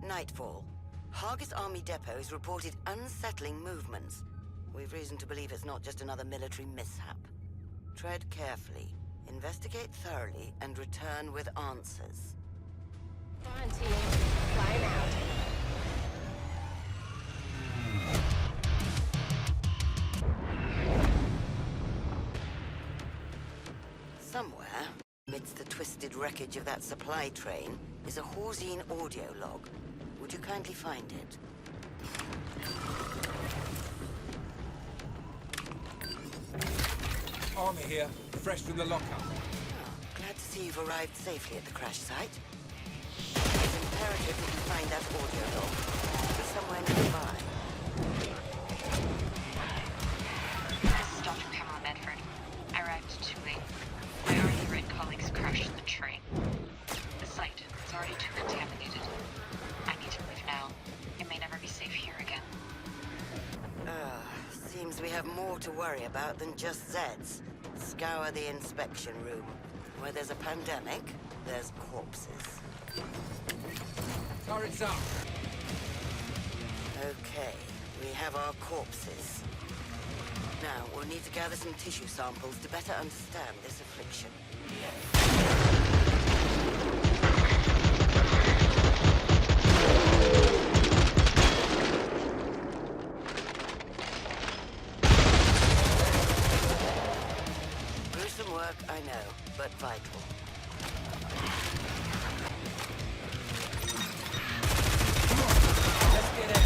nightfall. Hargis Army Depot has reported unsettling movements. We've reason to believe it's not just another military mishap. Tread carefully, investigate thoroughly, and return with answers. On team, flying out. Somewhere, amidst the twisted wreckage of that supply train, is a Horzine audio log. Would you kindly find it? Army here, fresh from the lockup. Oh, glad to see you've arrived safely at the crash site. It's imperative that you find that audio log. It's somewhere nearby. This is Dr. Pamela Medford. I arrived too late. My already red colleagues crashed the train. The site is already too contaminated. I need to leave now. It may never be safe here again. Seems we have more to worry about than just Zeds. Scour the inspection room. Where there's a pandemic, there's corpses. Turrets up! Okay, we have our corpses. Now, we'll need to gather some tissue samples to better understand this affliction. Gruesome work, I know, but vital. Let's get in!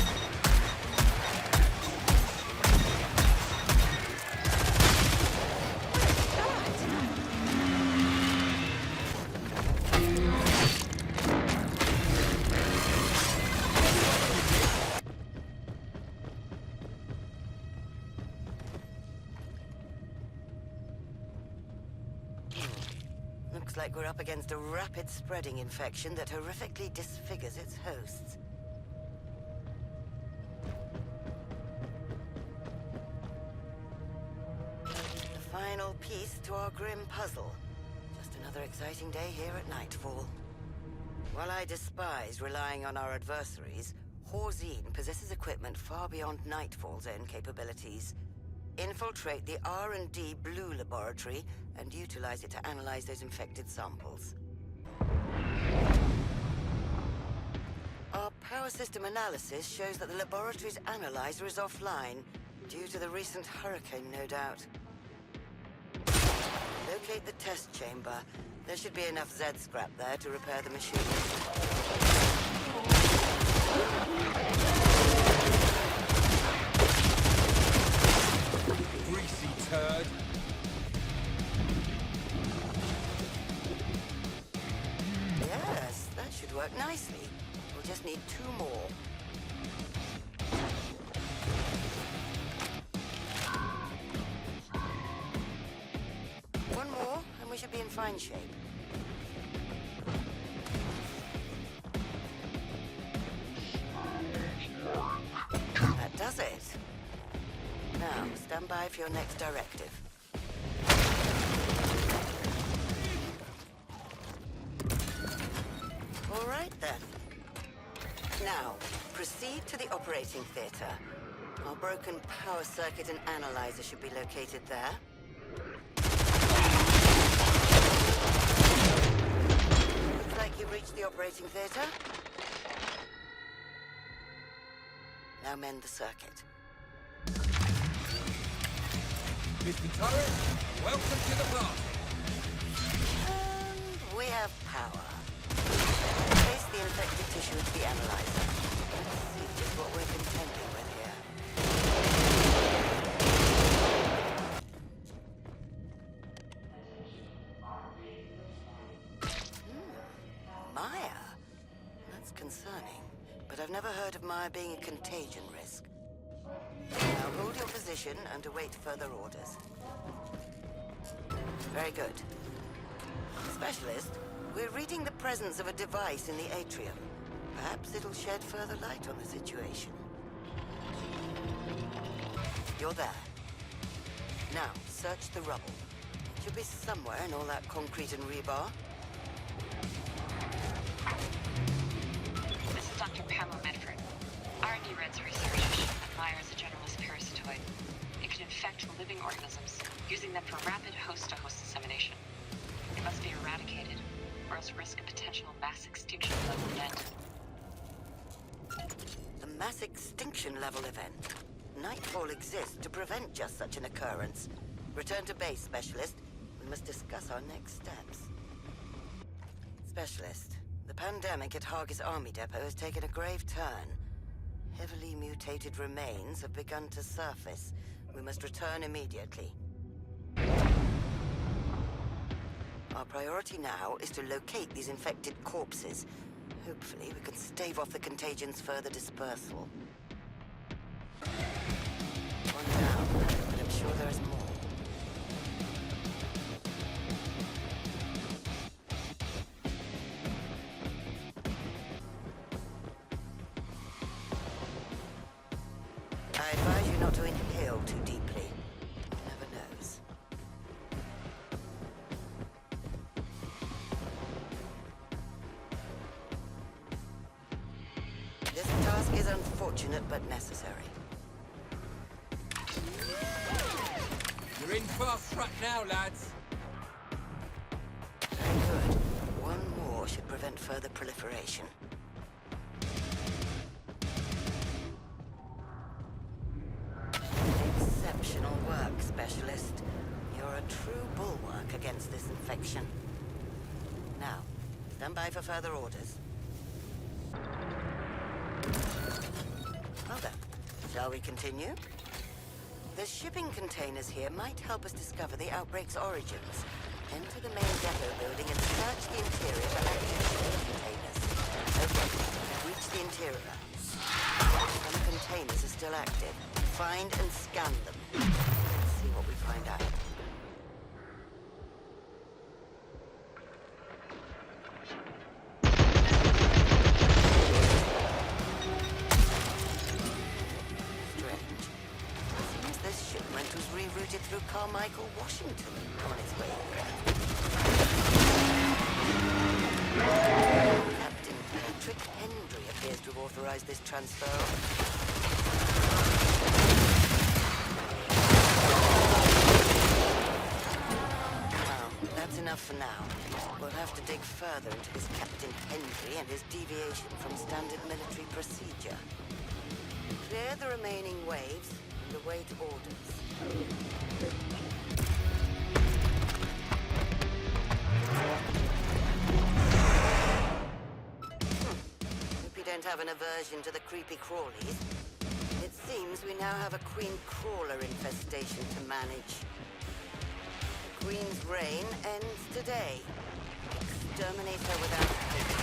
Looks like we're up against a rapid spreading infection that horrifically disfigures its hosts. The final piece to our grim puzzle. Just another exciting day here at Nightfall. While I despise relying on our adversaries, Horzine possesses equipment far beyond Nightfall's own capabilities. Infiltrate the R&D Blue Laboratory and utilize it to analyze those infected samples. Our power system analysis shows that the laboratory's analyzer is offline, due to the recent hurricane, no doubt. Locate the test chamber. There should be enough Z scrap there to repair the machine. Greasy turd. Yes, that should work nicely. We'll just need 2 more. One more, and we should be in fine shape. That does it. Now, stand by for your next directive. All right, then. Now, proceed to the operating theater. Our broken power circuit and analyzer should be located there. Looks like you've reached the operating theater. Now mend the circuit. Mr. Turret, welcome to the party. And we have power. Place the infected tissue into the analyzer. Let's see just what we're contending with here. Maya? That's concerning. But I've never heard of Maya being a contagion risk. Now hold your position and await further orders. Very good. Specialist, we're reading the presence of a device in the atrium. Perhaps it'll shed further light on the situation. You're there. Now, search the rubble. It should be somewhere in all that concrete and rebar. This is Dr. infect living organisms, using them for rapid host-to-host dissemination. They must be eradicated, or else risk a potential mass extinction level event. A mass extinction level event? Nightfall exists to prevent just such an occurrence. Return to base, Specialist. We must discuss our next steps. Specialist, the pandemic at Hargis Army Depot has taken a grave turn. Heavily mutated remains have begun to surface. We must return immediately. Our priority now is to locate these infected corpses. Hopefully, we can stave off the contagion's further dispersal. One down, but I'm sure there is more. I advise you not to inhale too deeply. One never knows. This task is unfortunate but necessary. You're in fast track now, lads. Very good. One more should prevent further proliferation. Exceptional work, Specialist. You're a true bulwark against this infection. Now, stand by for further orders. Well then, shall we continue? The shipping containers here might help us discover the outbreak's origins. Enter the main depot building and search the interior for active shipping containers. Okay, reach the interior. Some containers are still active. Find and scan them. Let's see what we find out. Strange. Seems this shipment was rerouted through Carmichael, Washington on its way here. Captain Patrick Hendry appears to have authorized this transfer. That's enough for now. We'll have to dig further into this Captain Hendry and his deviation from standard military procedure. Clear the remaining waves and await orders. Hope you don't have an aversion to the creepy crawlies. It seems we now have a queen crawler infestation to manage. Queen's reign ends today. Exterminate her without pity.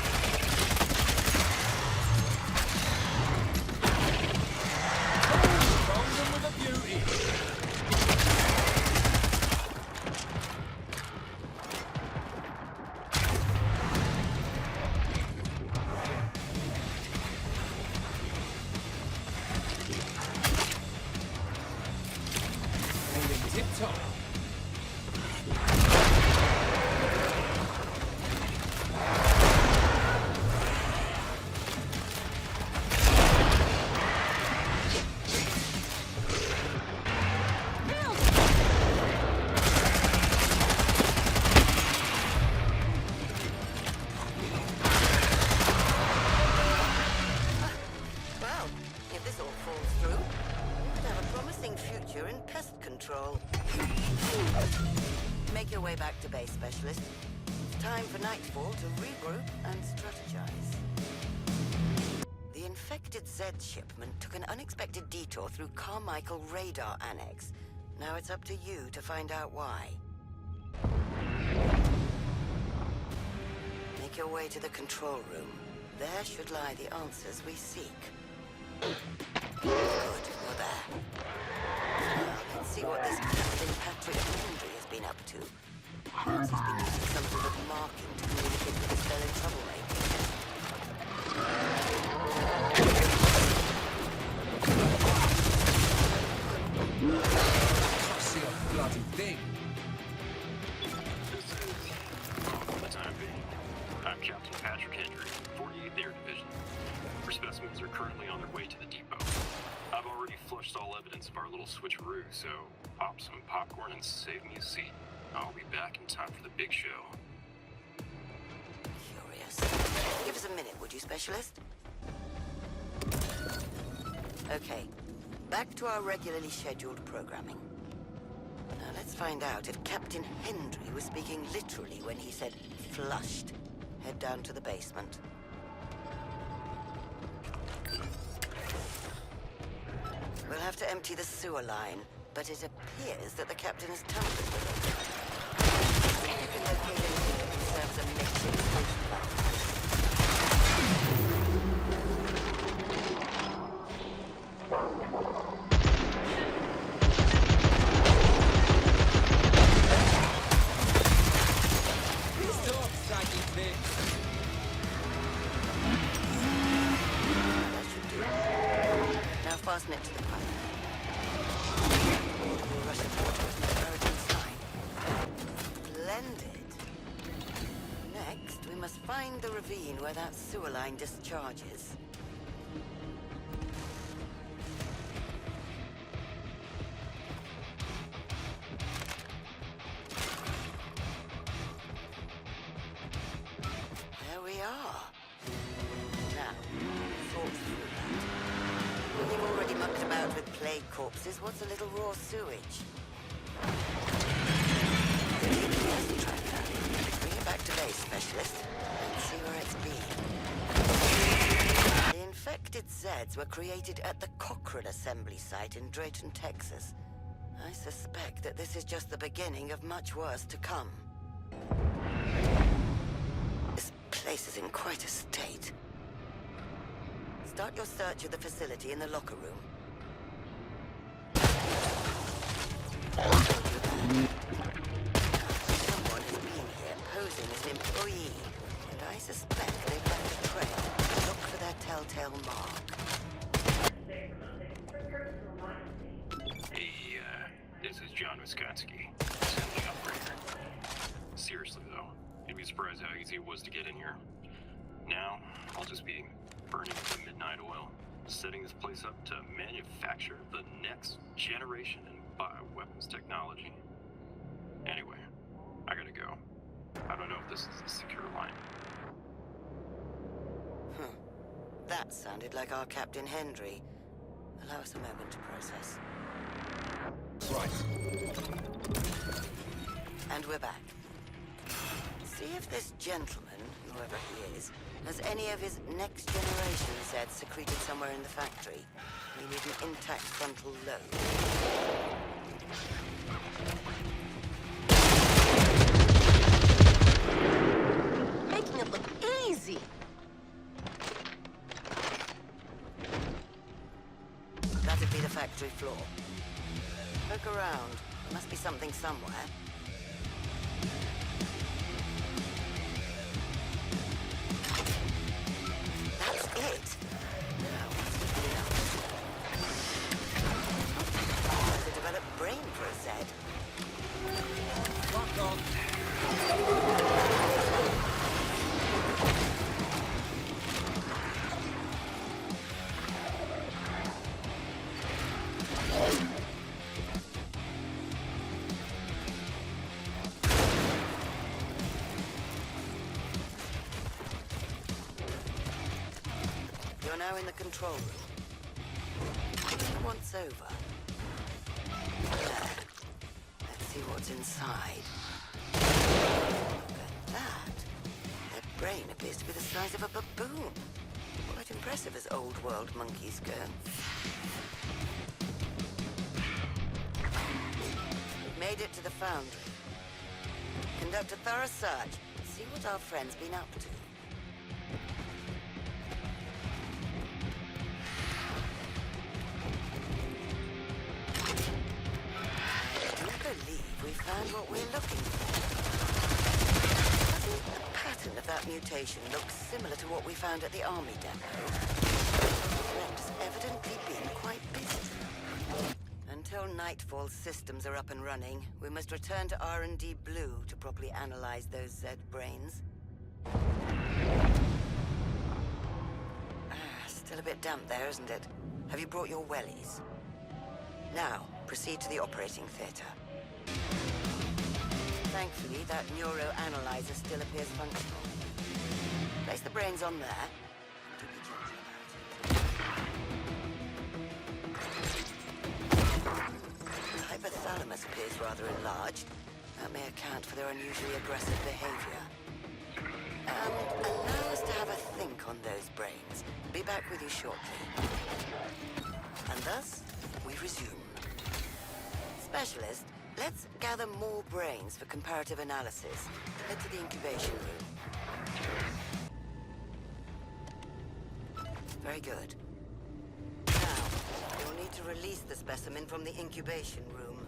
Found them with a beauty. Feeling tip-top. Well, if this all falls through, we could have a promising future in pest control. Make your way back to base, Specialist. It's time for nightfall to regroup and strategize. The infected Z shipment took an unexpected detour through Carmichael Radar Annex. Now it's up to you to find out why. Make your way to the control room. There should lie the answers we seek. Good, we're there. Now, let's see what this Captain Patrick Hendry has been up to. Perhaps he's been using some sort of marking to communicate with his fellow troublemakers. See a bloody thing. This is for the time being. I'm Captain Patrick Hendry, 48th Air Division. Our specimens are currently on their way to the depot. I've already flushed all evidence of our little switcheroo, so pop some popcorn and save me a seat. I'll be back in time for the big show. Curious. Give us a minute, would you, Specialist? Okay, back to our regularly scheduled programming. Now let's find out if Captain Hendry was speaking literally when he said flushed. Head down to the basement. We'll have to empty the sewer line, but it appears that the captain has tampered with it. See if you can locate anything that serves a makeshift station platform. Stop, saggy thing! That should do it. Now fasten it to the pipe. We'll rush of water and throw it inside. Splendid. Next, we must find the ravine where that sewer line discharges. There we are. Now, sort through that. Having already mucked about with plague corpses, what's a little raw sewage? Yes, tracker. Bring it back to base, Specialist. Let's see where it's been. The infected Zeds were created at the Cochrane Assembly Site in Drayton, Texas. I suspect that this is just the beginning of much worse to come. This place is in quite a state. Start your search of the facility in the locker room. Someone has been here posing as an employee, and I suspect they've left a trail. Look for their telltale mark. Hey, this is John Wiskotsky, assembly operator. Seriously though, you'd be surprised how easy it was to get in here. Now, I'll just be burning the midnight oil, setting this place up to manufacture the next generation in bioweapons technology. Anyway, I gotta go. I don't know if this is a secure line. That sounded like our Captain Hendry. Allow us a moment to process. Right. And we're back. See if this gentleman, whoever he is, has any of his next generation Zeds secreted somewhere in the factory. We need an intact frontal lobe. Making it look easy. That'd be the factory floor. Look around. There must be something somewhere. That's it. Now, what's it else? There's a developed brain for a Zed. Lock on. You're now in the control room. Once over. There. Let's see what's inside. Look at that. Their brain appears to be the size of a baboon. Quite impressive as old world monkeys go. We've made it to the foundry. Conduct a thorough search. See what our friend's been up to. We found what we're looking for. Doesn't the pattern of that mutation look similar to what we found at the army depot? The friend's evidently been quite busy. Until Nightfall's systems are up and running, we must return to R&D Blue to properly analyze those Zed brains. Still a bit damp there, isn't it? Have you brought your wellies? Now, proceed to the operating theater. Thankfully, that neuroanalyzer still appears functional. Place the brains on there. Do be gentle about it. The hypothalamus appears rather enlarged. That may account for their unusually aggressive behavior. Allow us to have a think on those brains. Be back with you shortly. And thus, we resume. Specialist, let's gather more brains for comparative analysis. Head to the incubation room. Very good. Now, you'll need to release the specimen from the incubation room.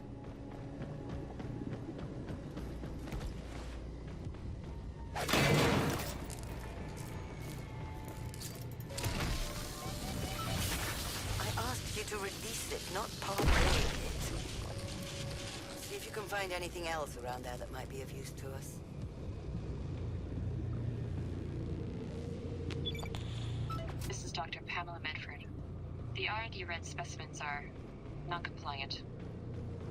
To release it, not part of it. See if you can find anything else around there that might be of use to us. This is Dr. Pamela Medford. The R&D red specimens are non-compliant.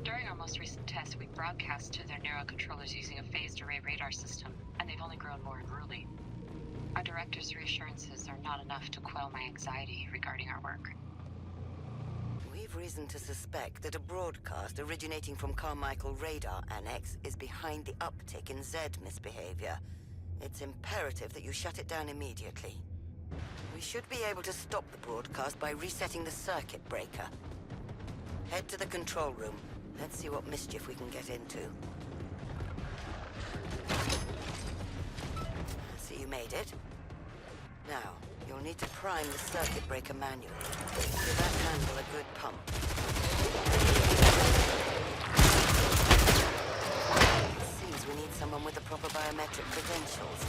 During our most recent test, we broadcast to their neurocontrollers using a phased array radar system, and they've only grown more unruly. Our director's reassurances are not enough to quell my anxiety regarding our work. We've reason to suspect that a broadcast originating from Carmichael Radar Annex is behind the uptick in Z misbehavior. It's imperative that you shut it down immediately. We should be able to stop the broadcast by resetting the circuit breaker. Head to the control room. Let's see what mischief we can get into. See, you made it. Now, you'll need to prime the circuit breaker manually. Give that handle a good pump. It seems we need someone with the proper biometric credentials.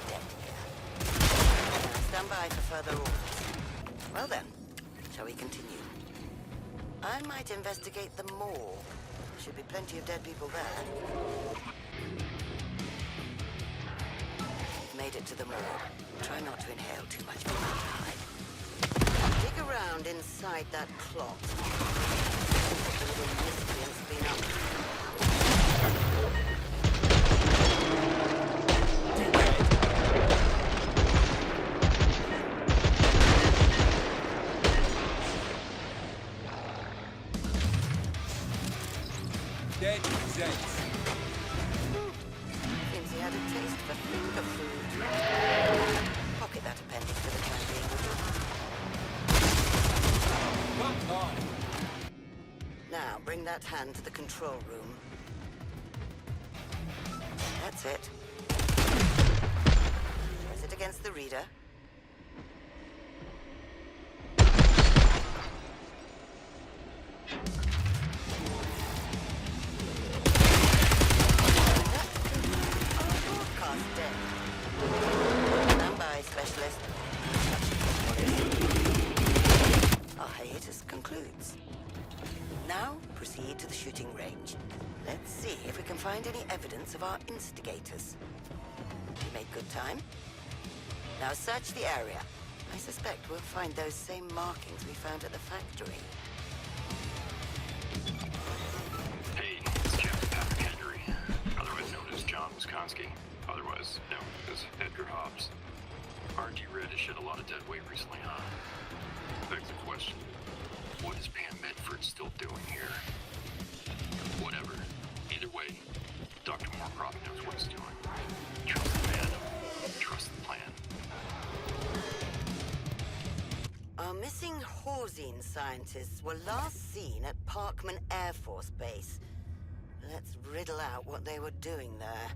Dead here. Now, stand by for further orders. Well then, shall we continue? I might investigate the mall. There should be plenty of dead people there. Made it to the mall. Try not to inhale too much formaldehyde. Dig around inside that clock. The little miscreant's been up. Dead Zates. Seems he had a taste for finger food. Pocket that appendix for the time being. Come on. Now, bring that hand to the control room. That's it. Press it against the reader. Stand by, specialist. Our hiatus concludes. Now, proceed to the shooting range. Let's see if we can find any evidence of our instigators. You made good time. Now search the area. I suspect we'll find those same markings we found at the factory. Hey, it's Captain Patrick Henry, otherwise known as John Wisconsin, otherwise known as Edgar Hobbs. R&D Red has shed a lot of dead weight recently, huh? Begs the question, what is Pam Medford still doing here? Whatever. Either way, Dr. Murkroft knows what he's doing. Trust the man. Trust the plan. Our missing Horzine scientists were last seen at Parkman Air Force Base. Let's riddle out what they were doing there.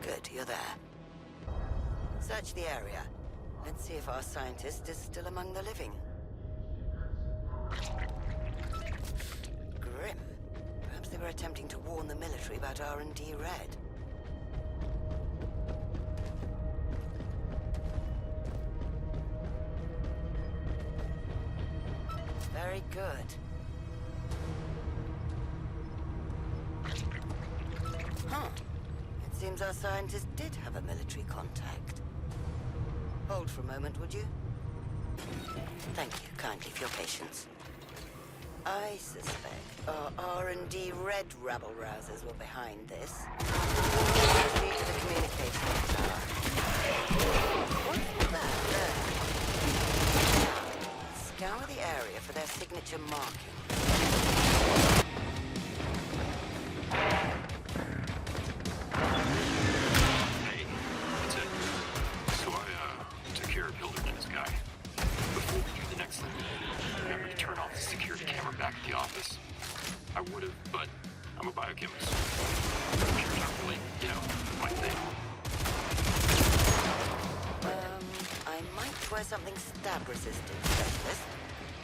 Good, you're there. Search the area. Let's see if our scientist is still among the living. Grim. Perhaps they were attempting to warn the military about R&D Red. Very good. Huh. It seems our scientist did have a military contact. Hold for a moment, would you? Thank you kindly for your patience. I suspect our R&D red rabble-rousers were behind this. Proceed to the communication tower. What's that there? Scour the area for their signature marking. Hey, that's it. So I took care of Hildred and his guy. Before we do the next thing, remember to turn off the security camera back at the office. I would have, but I'm a biochemist. Computers aren't really, my thing. I might try something stab-resistant, specialist.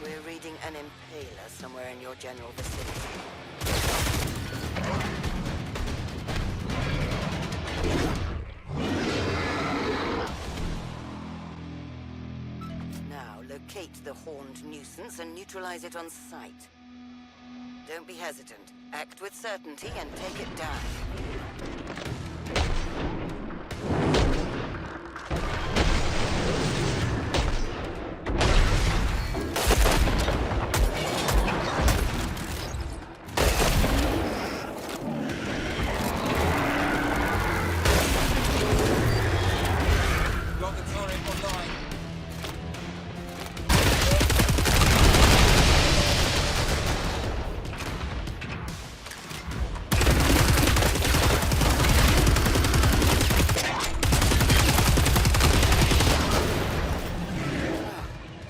We're reading an impaler somewhere in your general vicinity. Now, locate the horned nuisance and neutralize it on sight. Don't be hesitant. Act with certainty and take it down. Got the turret online.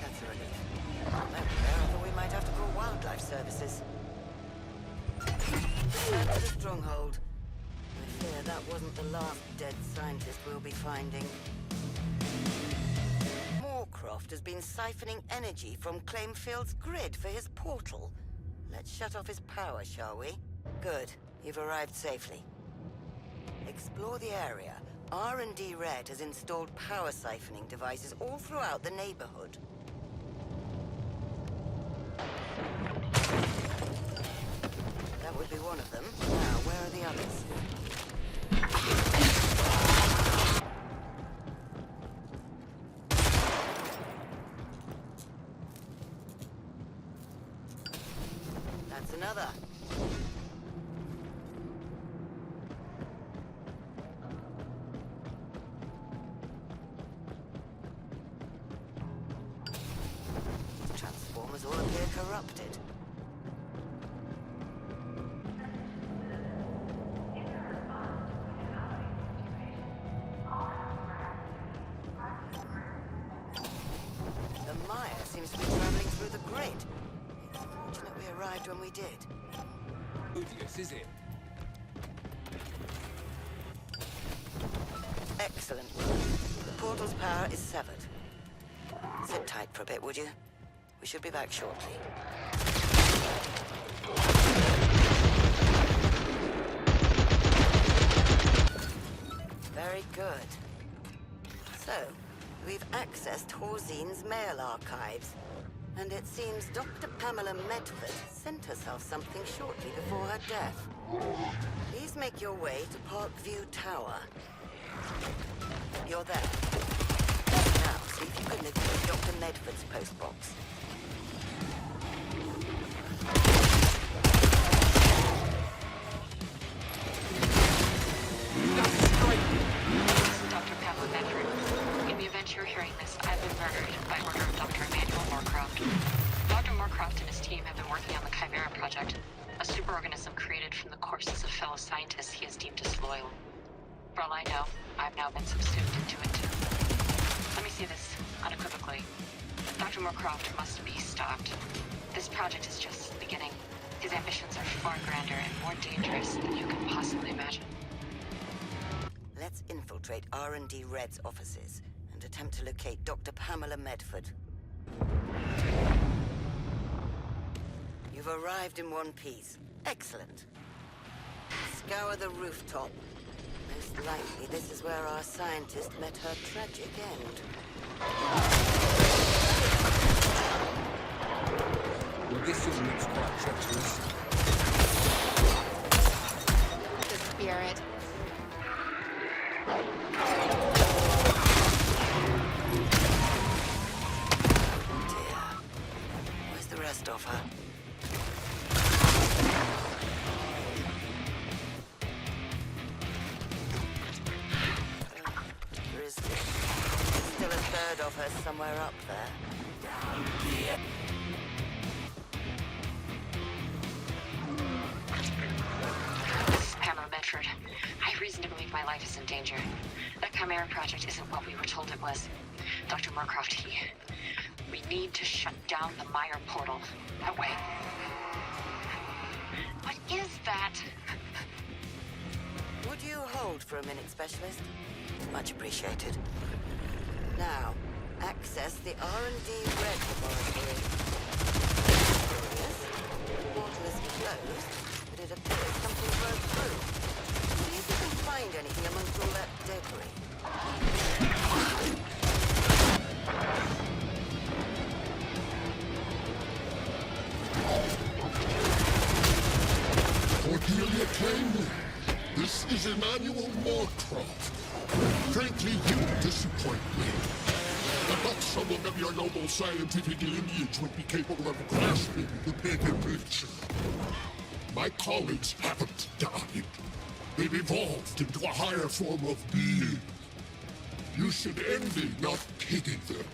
That's a relief. I thought we might have to call wildlife services. Return to the stronghold. I fear that wasn't the last dead scientist we'll be finding. Murkroft has been siphoning energy from Claimfield's grid for his portal. Let's shut off his power, shall we? Good. You've arrived safely. Explore the area. R&D Red has installed power siphoning devices all throughout the neighborhood. That would be one of them. Now, where are the others? That's another. These transformers all appear corrupted. The Maya seems to be traveling through the grid. It's fortunate we arrived when we did. Odious, is it? Excellent work. The portal's power is severed. Sit tight for a bit, would you? We should be back shortly. Very good. So, we've accessed Horzine's mail archives. And it seems Dr. Pamela Medford sent herself something shortly before her death. Please make your way to Parkview Tower. You're there. Now, see if you can locate Dr. Medford's postbox. Dr. Pamela Medford. In the event you're hearing this, I've been murdered by order of Dr. Emmanuel Murkroft. Dr. Murkroft and his team have been working on the Chimera Project, a superorganism created from the corpses of fellow scientists he has deemed disloyal. For all I know, I've now been subsumed into it too. Let me say this unequivocally. Dr. Murkroft must be stopped. This project is just the beginning. His ambitions are far grander and more dangerous than you can possibly imagine. Let's infiltrate R&D Red's offices and attempt to locate Dr. Pamela Medford. You've arrived in one piece. Excellent. Scour the rooftop. Most likely this is where our scientist met her tragic end. Well, this all looks quite treacherous. The spirit. heard of her somewhere up there. This is Pamela Medford. I have reason to believe my life is in danger. That Chimera project isn't what we were told it was. Dr. Murkroft, we need to shut down the Meyer portal. That way. What is that? Would you hold for a minute, Specialist? Much appreciated. Now, access the R&D Red Laboratory. Yes, the portal is closed, but it appears something broke through. See if you can find anything amongst all that debris. Cordelia King, this is Emmanуэлем Murkroфтом. Frankly, you disappoint me. I thought someone of your noble scientific lineage would be capable of grasping the bigger picture. My colleagues haven't died. They've evolved into a higher form of being. You should envy, not pity them.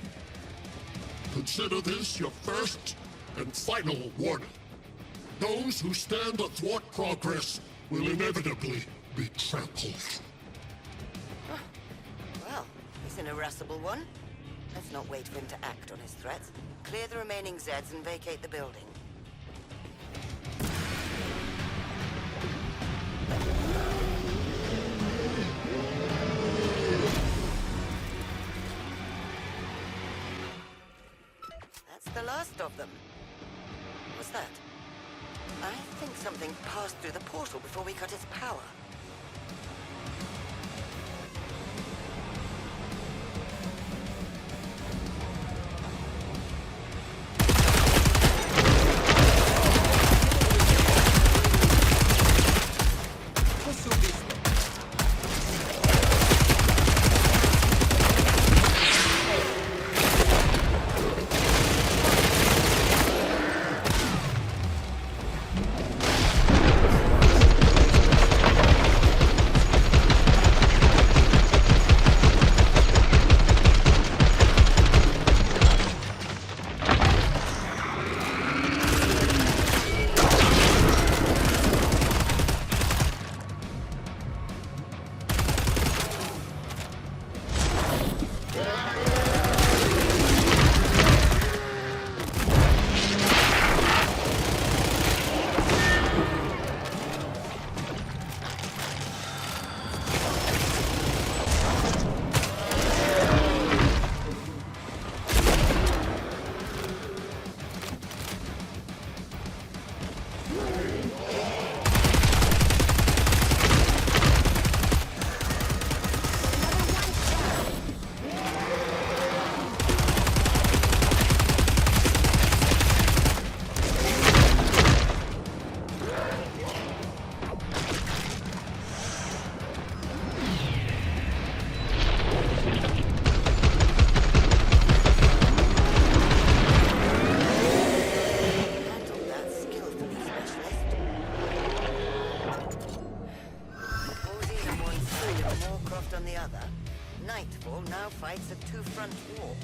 Consider this your first and final warning. Those who stand athwart progress will inevitably be trampled. Well, he's an irascible one. Let's not wait for him to act on his threats. Clear the remaining Zeds and vacate the building. That's the last of them. What's that? I think something passed through the portal before we cut its power. Fights a two-front war.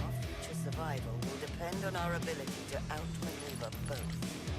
Our future survival will depend on our ability to outmaneuver both.